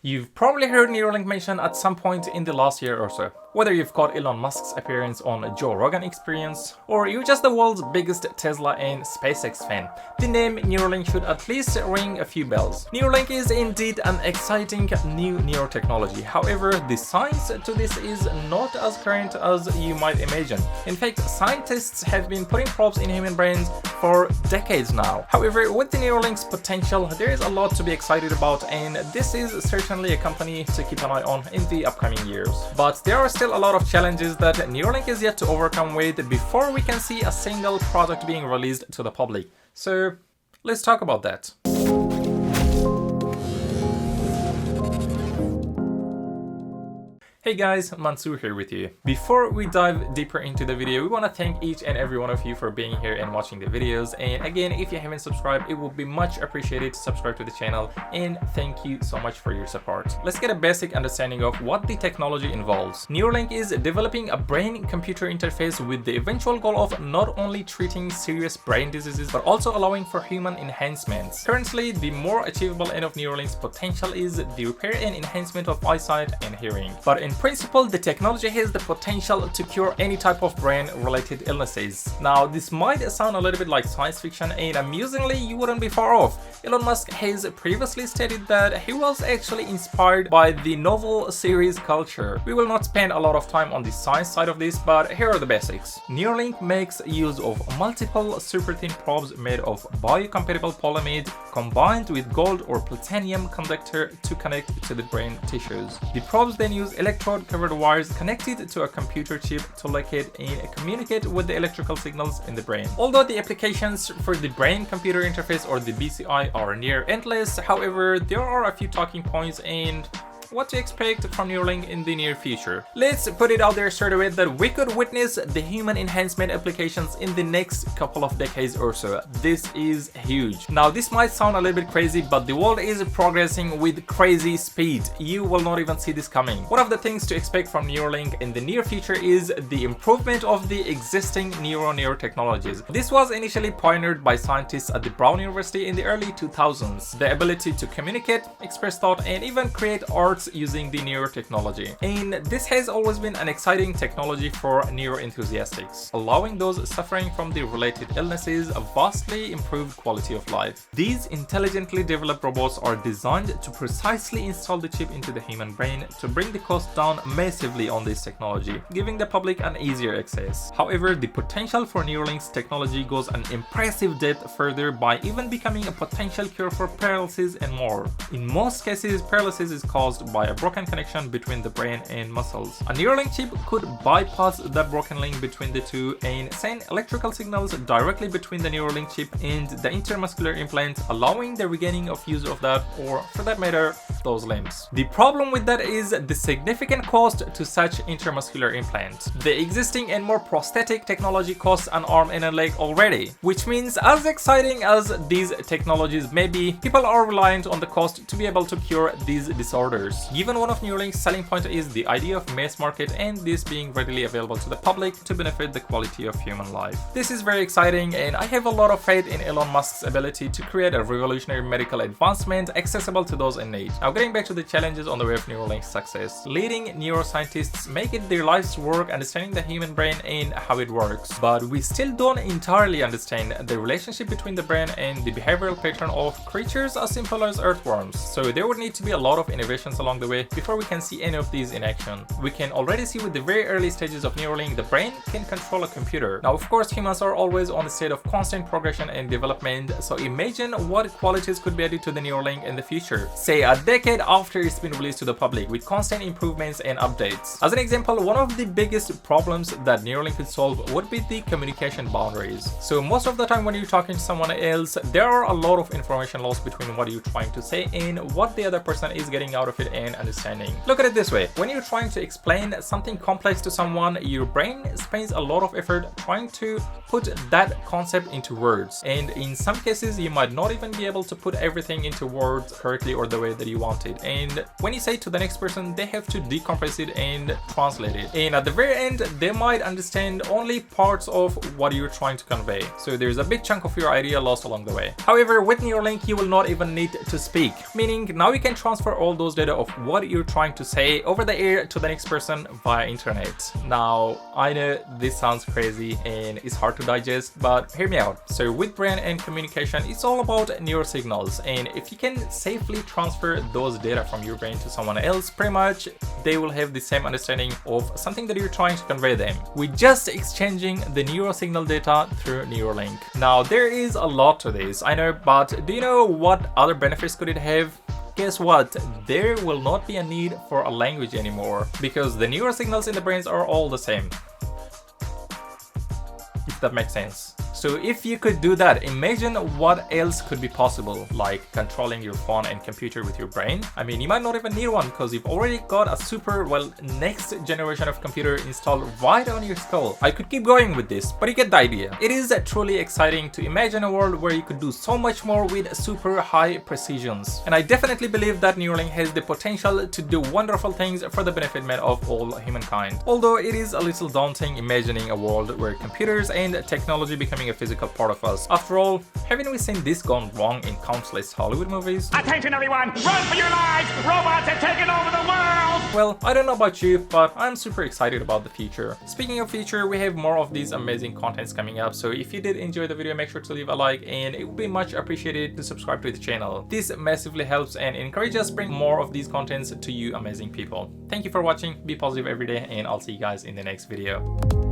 You've probably heard Neuralink mentioned at some point in the last year or so. Whether you've caught Elon Musk's appearance on Joe Rogan Experience, or you're just the world's biggest Tesla and SpaceX fan, the name Neuralink should at least ring a few bells. Neuralink is indeed an exciting new neurotechnology. However, the science to this is not as current as you might imagine. In fact, scientists have been putting probes in human brains for decades now. However, with the Neuralink's potential, there is a lot to be excited about, and this is certainly a company to keep an eye on in the upcoming years. But there are still a lot of challenges that Neuralink is yet to overcome with before we can see a single product being released to the public. So let's talk about that. Hey guys, Mansoor here with you. Before we dive deeper into the video, we want to thank each and every one of you for being here and watching the videos. And again, if you haven't subscribed, it would be much appreciated to subscribe to the channel, and thank you so much for your support. Let's get a basic understanding of what the technology involves. Neuralink is developing a brain-computer interface with the eventual goal of not only treating serious brain diseases, but also allowing for human enhancements. Currently, the more achievable end of Neuralink's potential is the repair and enhancement of eyesight and hearing. But in principle, the technology has the potential to cure any type of brain-related illnesses. Now, this might sound a little bit like science fiction, and amusingly, you wouldn't be far off. Elon Musk has previously stated that he was actually inspired by the novel series culture. We will not spend a lot of time on the science side of this, but here are the basics. Neuralink makes use of multiple super thin probes made of biocompatible polyamide combined with gold or platinum conductor to connect to the brain tissues. The probes then use electrode-covered wires connected to a computer chip to locate and communicate with the electrical signals in the brain. Although the applications for the brain-computer interface, or the BCI, are near endless, however, there are a few talking points and what to expect from Neuralink in the near future. Let's put it out there straight away that we could witness the human enhancement applications in the next couple of decades or so. This is huge. Now, this might sound a little bit crazy, but the world is progressing with crazy speed. You will not even see this coming. One of the things to expect from Neuralink in the near future is the improvement of the existing neurotechnologies. This was initially pioneered by scientists at the Brown University in the early 2000s. The ability to communicate, express thought, and even create art using the neurotechnology. And this has always been an exciting technology for neuroenthusiasts, allowing those suffering from the related illnesses a vastly improved quality of life. These intelligently developed robots are designed to precisely install the chip into the human brain to bring the cost down massively on this technology, giving the public an easier access. However, the potential for Neuralink's technology goes an impressive depth further by even becoming a potential cure for paralysis and more. In most cases, paralysis is caused by a broken connection between the brain and muscles. A Neuralink chip could bypass that broken link between the two and send electrical signals directly between the Neuralink chip and the intermuscular implant, allowing the regaining of use of that, or for that matter, those limbs. The problem with that is the significant cost to such intermuscular implant. The existing and more prosthetic technology costs an arm and a leg already, which means as exciting as these technologies may be, people are reliant on the cost to be able to cure these disorders. Given one of Neuralink's selling point is the idea of mass market and this being readily available to the public to benefit the quality of human life. This is very exciting, and I have a lot of faith in Elon Musk's ability to create a revolutionary medical advancement accessible to those in need. Now, getting back to the challenges on the way of Neuralink's success. Leading neuroscientists make it their life's work understanding the human brain and how it works, but we still don't entirely understand the relationship between the brain and the behavioral pattern of creatures as simple as earthworms. So there would need to be a lot of innovations along the way before we can see any of these in action. We can already see with the very early stages of Neuralink, the brain can control a computer. Now, of course, humans are always on a state of constant progression and development, so imagine what qualities could be added to the Neuralink in the future, say a decade after it's been released to the public, with constant improvements and updates. As an example, one of the biggest problems that Neuralink could solve would be the communication boundaries. So most of the time when you're talking to someone else, there are a lot of information lost between what you're trying to say and what the other person is getting out of it and understanding. Look at it this way: when you're trying to explain something complex to someone, your brain spends a lot of effort trying to put that concept into words, and in some cases you might not even be able to put everything into words correctly or the way that you want wanted. And when you say it to the next person, they have to decompress it and translate it. And at the very end, they might understand only parts of what you're trying to convey. So there's a big chunk of your idea lost along the way. However, with Neuralink, you will not even need to speak, meaning now you can transfer all those data of what you're trying to say over the air to the next person via internet. Now, I know this sounds crazy and it's hard to digest, but hear me out. So with brain and communication, it's all about neurosignals, and if you can safely transfer those data from your brain to someone else, pretty much they will have the same understanding of something that you're trying to convey them. We're just exchanging the neurosignal data through Neuralink. Now, there is a lot to this, I know, but do you know what other benefits could it have? Guess what? There will not be a need for a language anymore, because the neurosignals in the brains are all the same. If that makes sense. So if you could do that, imagine what else could be possible, like controlling your phone and computer with your brain. I mean, you might not even need one because you've already got a super, well, next generation of computer installed right on your skull. I could keep going with this, but you get the idea. It is truly exciting to imagine a world where you could do so much more with super high precisions. And I definitely believe that Neuralink has the potential to do wonderful things for the benefit of all humankind. Although it is a little daunting imagining a world where computers and technology becoming a physical part of us. After all, haven't we seen this gone wrong in countless Hollywood movies? Attention everyone! Run for your lives! Robots have taken over the world! Well, I don't know about you, but I'm super excited about the future. Speaking of future, we have more of these amazing contents coming up, so if you did enjoy the video, make sure to leave a like, and it would be much appreciated to subscribe to the channel. This massively helps and encourages us to bring more of these contents to you amazing people. Thank you for watching, be positive every day, and I'll see you guys in the next video.